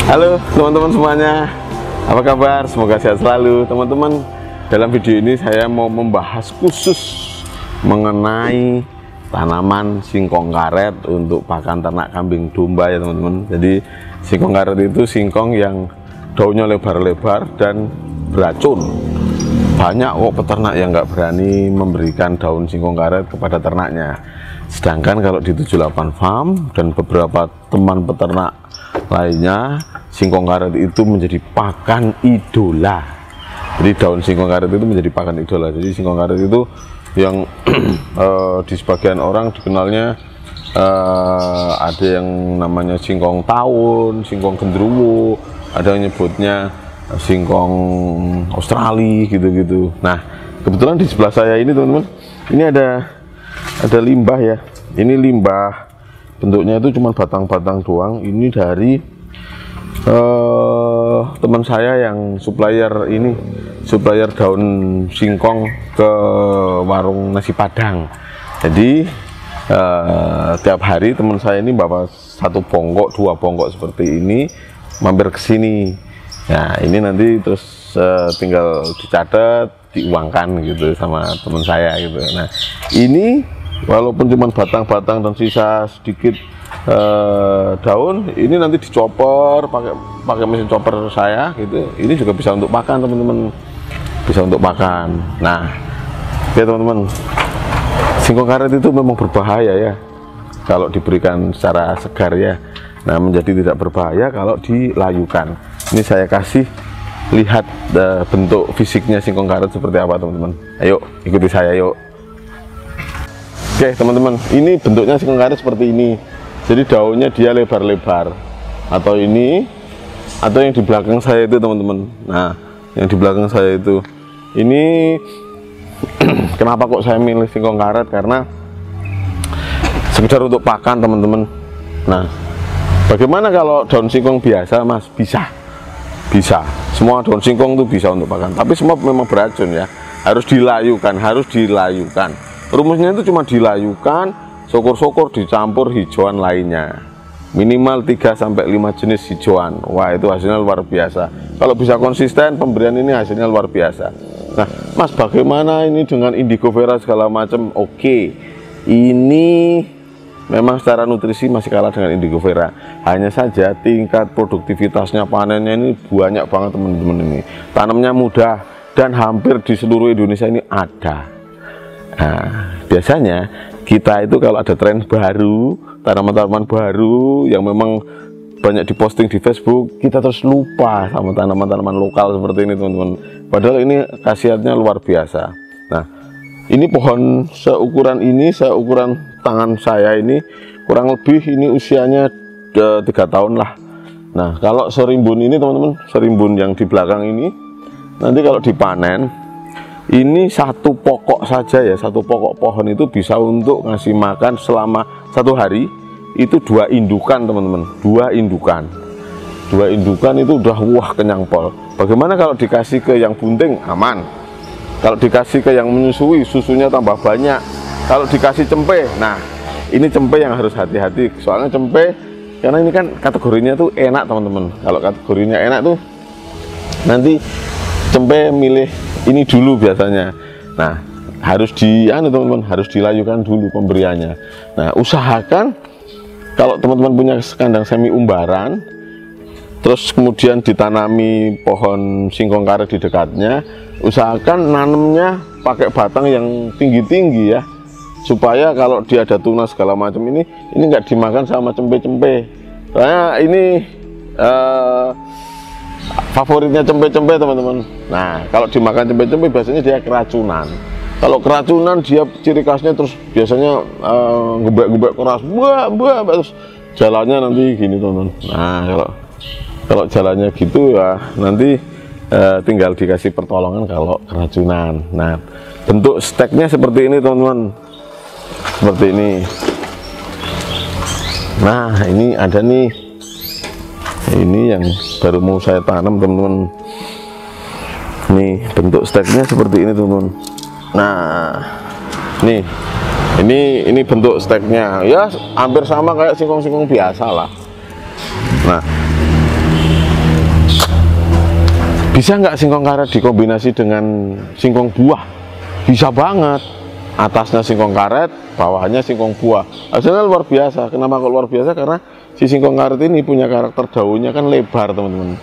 Halo teman-teman semuanya, apa kabar? Semoga sehat selalu teman-teman. Dalam video ini saya mau membahas khusus mengenai tanaman singkong karet untuk pakan ternak kambing domba ya teman-teman. Jadi singkong karet itu singkong yang daunnya lebar-lebar dan beracun. Banyak kok peternak yang nggak berani memberikan daun singkong karet kepada ternaknya. Sedangkan kalau di 78 Farm dan beberapa teman peternak lainnya, singkong karet itu menjadi pakan idola. Jadi daun singkong karet itu menjadi pakan idola. Jadi singkong karet itu yang di sebagian orang dikenalnya ada yang namanya singkong tahun, singkong gendruwo, ada yang nyebutnya singkong Australia gitu-gitu. Nah, kebetulan di sebelah saya ini teman-teman, ini ada limbah ya. Ini limbah, bentuknya itu cuma batang-batang doang. Ini dari teman saya yang supplier daun singkong ke warung nasi Padang. Jadi tiap hari teman saya ini bawa 1 bongkok, 2 bongkok seperti ini mampir ke sini. Nah, ini nanti terus tinggal dicatat, diuangkan gitu sama teman saya gitu. Nah, ini walaupun cuma batang-batang dan sisa sedikit daun, ini nanti dicopper pakai mesin chopper saya gitu. Ini juga bisa untuk pakan teman-teman, bisa untuk pakan. Nah, ya teman-teman, singkong karet itu memang berbahaya ya kalau diberikan secara segar ya. Nah, menjadi tidak berbahaya kalau dilayukan. Ini saya kasih lihat bentuk fisiknya singkong karet seperti apa teman-teman. Ayo ikuti saya yuk. Oke teman-teman, ini bentuknya singkong karet seperti ini. Jadi daunnya dia lebar-lebar, atau ini, atau yang di belakang saya itu teman-teman. Nah, yang di belakang saya itu, ini kenapa kok saya milih singkong karet? Karena sekedar untuk pakan teman-teman. Nah, bagaimana kalau daun singkong biasa mas? Bisa, semua daun singkong itu bisa untuk pakan, tapi semua memang beracun ya. Harus dilayukan. Rumusnya itu cuma dilayukan, syukur-syukur dicampur hijauan lainnya. Minimal 3-5 jenis hijauan. Wah, itu hasilnya luar biasa. Kalau bisa konsisten pemberian ini hasilnya luar biasa. Nah, mas bagaimana ini dengan indigo vera segala macam? Oke, ini memang secara nutrisi masih kalah dengan indigo vera. Hanya saja tingkat produktivitasnya, panennya ini banyak banget teman-teman ini. Tanamnya mudah dan hampir di seluruh Indonesia ini ada. Nah, biasanya kita itu kalau ada tren baru, tanaman-tanaman baru yang memang banyak diposting di Facebook, kita terus lupa sama tanaman-tanaman lokal seperti ini teman-teman. Padahal ini khasiatnya luar biasa. Nah, ini pohon seukuran tangan saya ini, kurang lebih ini usianya 3 tahun lah. Nah, kalau serimbun ini teman-teman, serimbun yang di belakang ini, nanti kalau dipanen, ini 1 pokok saja ya, 1 pokok pohon itu bisa untuk ngasih makan selama 1 hari itu 2 indukan teman-teman. 2 indukan itu udah wah kenyang pol. Bagaimana kalau dikasih ke yang bunting? Aman. Kalau dikasih ke yang menyusui, susunya tambah banyak. Kalau dikasih cempe, nah ini cempe yang harus hati-hati. Soalnya cempe, karena ini kan kategorinya tuh enak teman-teman. Kalau kategorinya enak tuh nanti cempe milih ini dulu biasanya. Nah, harus teman-teman, harus dilayukan dulu pemberiannya. Nah, usahakan kalau teman-teman punya kandang semi umbaran, terus kemudian ditanami pohon singkong karet di dekatnya, usahakan nanamnya pakai batang yang tinggi-tinggi ya, supaya kalau dia ada tunas segala macam ini nggak dimakan sama cempe-cempe. Soalnya ini favoritnya cempe-cempe teman-teman. Nah, kalau dimakan cempe-cempe biasanya dia keracunan. Kalau keracunan dia ciri khasnya terus biasanya gebek-gebek keras, terus jalannya nanti gini teman-teman. Nah, kalau jalannya gitu ya nanti tinggal dikasih pertolongan kalau keracunan. Nah, bentuk steknya seperti ini teman-teman, seperti ini. Nah, ini ada nih. Ini yang baru mau saya tanam teman-teman. Nih bentuk steknya seperti ini teman-teman. Nah, nih ini bentuk steknya ya hampir sama kayak singkong-singkong biasa lah. Nah, Bisa nggak singkong karet dikombinasi dengan singkong buah? Bisa banget. Atasnya singkong karet, bawahnya singkong buah. Hasilnya luar biasa. Kenapa kok luar biasa? Karena si singkong karet ini punya karakter daunnya kan lebar, teman-teman.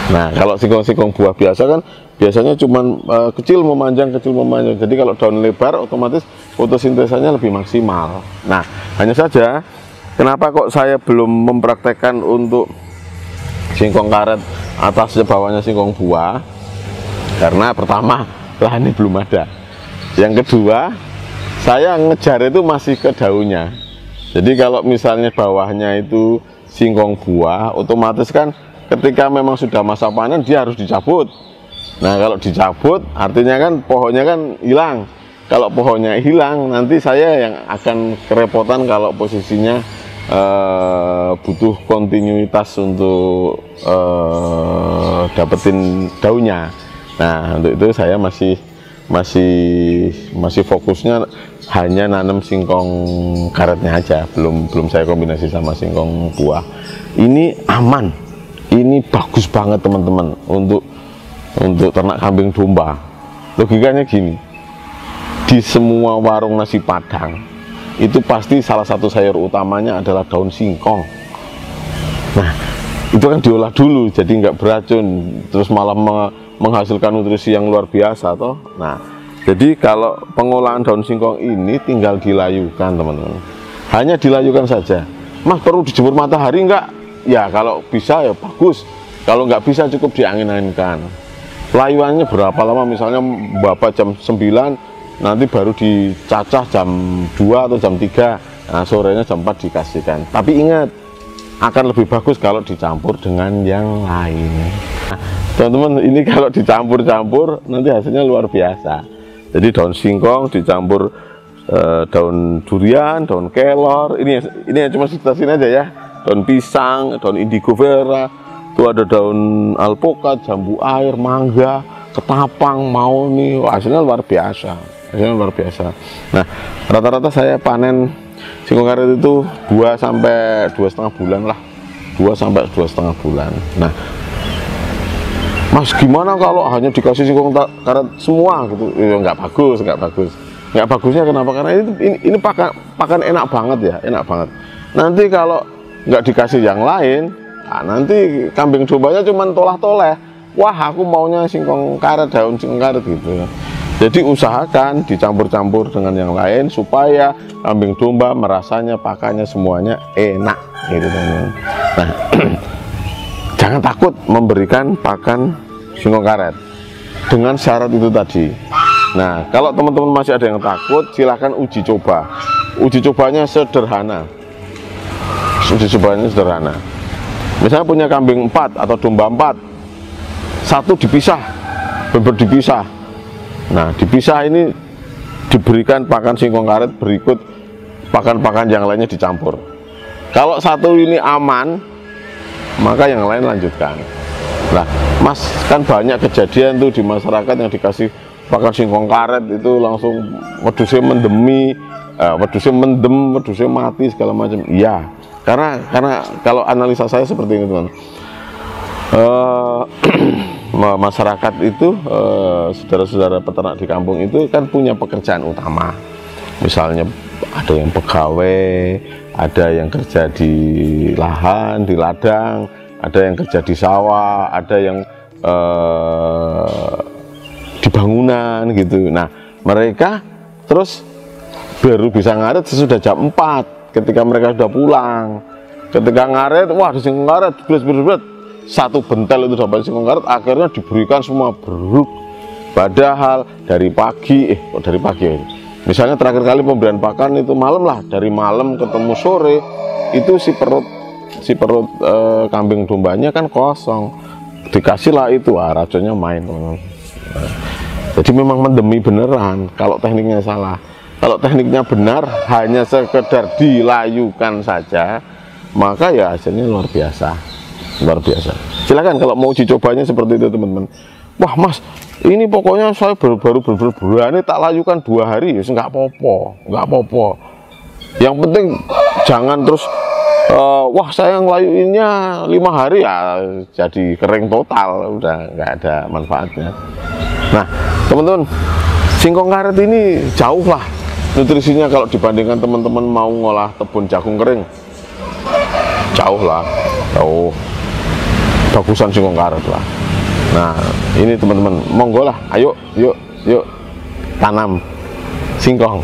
Nah, kalau singkong buah biasa kan biasanya cuman kecil memanjang. Jadi kalau daun lebar, otomatis fotosintesanya lebih maksimal. Nah, hanya saja kenapa kok saya belum mempraktekkan untuk singkong karet atasnya bawahnya singkong buah? Karena pertama, lahannya belum ada. Yang kedua, saya ngejar itu masih ke daunnya. Jadi kalau misalnya bawahnya itu singkong buah, otomatis kan ketika memang sudah masa panen dia harus dicabut. Nah, kalau dicabut artinya kan pohonnya kan hilang. Kalau pohonnya hilang, nanti saya yang akan kerepotan kalau posisinya butuh kontinuitas untuk dapetin daunnya. Nah, untuk itu saya masih fokusnya hanya nanam singkong karetnya aja, belum saya kombinasi sama singkong buah. Ini aman, ini bagus banget teman-teman untuk ternak kambing domba. Logikanya gini, di semua warung nasi Padang itu pasti salah satu sayur utamanya adalah daun singkong. Nah, itu kan diolah dulu jadi nggak beracun, terus malah menghasilkan nutrisi yang luar biasa toh. Nah, jadi kalau pengolahan daun singkong ini tinggal dilayukan, teman-teman. Hanya dilayukan saja. Mas, perlu dijemur matahari enggak? Ya, kalau bisa ya bagus. Kalau nggak bisa cukup diangin-anginkan. Layuannya berapa lama? Misalnya Bapak jam 9, nanti baru dicacah jam 2 atau jam 3. Nah, sorenya jam 4 dikasihkan. Tapi ingat, akan lebih bagus kalau dicampur dengan yang lain. Nah, teman-teman, ini kalau dicampur-campur nanti hasilnya luar biasa. Jadi daun singkong dicampur daun durian, daun kelor. Ini cuma sini aja ya. Daun pisang, daun indigo vera, itu ada daun alpukat, jambu air, mangga, ketapang, mauni. Hasilnya luar biasa. Nah, rata-rata saya panen singkong karet itu 2 sampai 2,5 bulan lah. 2 sampai 2,5 bulan. Nah, Mas, gimana kalau hanya dikasih singkong karet semua gitu? Ya, nggak bagus. Nggak bagusnya kenapa? Karena ini pakan enak banget ya, enak banget. Nanti kalau nggak dikasih yang lain, nah nanti kambing dombanya cuma tolah-toleh. Wah, aku maunya singkong karet, daun singkong karet gitu ya. Jadi usahakan dicampur-campur dengan yang lain supaya kambing domba merasanya pakannya semuanya enak gitu, teman-teman. Nah, jangan takut memberikan pakan singkong karet dengan syarat itu tadi. Nah, kalau teman-teman masih ada yang takut, silahkan uji coba. Uji cobanya sederhana. Misalnya punya kambing 4 atau domba 4, satu dipisah, benar dipisah. Nah, dipisah ini diberikan pakan singkong karet, berikut pakan-pakan yang lainnya dicampur. Kalau satu ini aman, maka yang lain lanjutkan. Nah, Mas, kan banyak kejadian tuh di masyarakat yang dikasih pakan singkong karet itu langsung wedusnya mendemi, wedusnya mendem, wedusnya mati segala macam. Iya, karena kalau analisa saya seperti ini, teman. Masyarakat itu, saudara-saudara peternak di kampung itu kan punya pekerjaan utama. Misalnya ada yang pegawai, ada yang kerja di lahan, di ladang, ada yang kerja di sawah, ada yang di bangunan gitu. Nah, mereka terus baru bisa ngaret sesudah jam 4 ketika mereka sudah pulang. Ketika ngaret, wah di singkong karet berat, satu bentel itu dapat singkong karet, akhirnya diberikan semua beruk. Padahal dari pagi, misalnya terakhir kali pemberian pakan itu malam lah, dari malam ketemu sore itu si perut kambing dombanya kan kosong, dikasihlah itu, racunnya main. Jadi memang mendemi beneran kalau tekniknya salah. Kalau tekniknya benar, hanya sekedar dilayukan saja, maka ya hasilnya luar biasa. Silakan kalau mau uji cobanya seperti itu, teman-teman. Wah, Mas, ini pokoknya saya baru berani tak layukan 2 hari, ya nggak apa-apa. Yang penting jangan terus wah saya ngelayuinnya 5 hari ya jadi kering total, udah nggak ada manfaatnya. Nah teman-teman, singkong karet ini jauh lah nutrisinya kalau dibandingkan teman-teman mau ngolah tebun jagung kering, jauh lah, jauh bagusan singkong karet lah. Nah ini teman-teman, monggo lah, ayo yuk tanam singkong.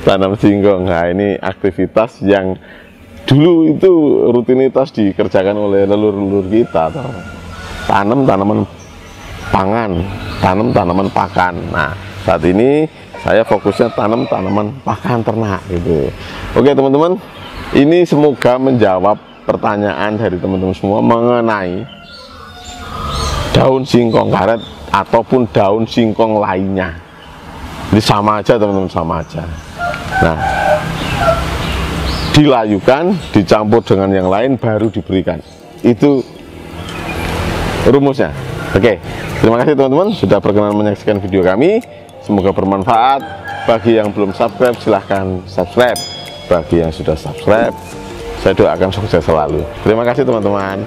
Tanam singkong. Nah ini aktivitas yang dulu itu rutinitas dikerjakan oleh leluhur-leluhur kita, tanam tanaman pangan, tanam tanaman pakan. Nah saat ini saya fokusnya tanam tanaman pakan ternak gitu. Oke teman-teman, ini semoga menjawab pertanyaan dari teman-teman semua mengenai daun singkong karet ataupun daun singkong lainnya. Jadi sama aja teman-teman, sama aja. Nah dilayukan, dicampur dengan yang lain, baru diberikan. Itu rumusnya. Oke, terima kasih teman-teman sudah berkenan menyaksikan video kami. Semoga bermanfaat. Bagi yang belum subscribe, silahkan subscribe. Bagi yang sudah subscribe, saya doakan sukses selalu. Terima kasih teman-teman.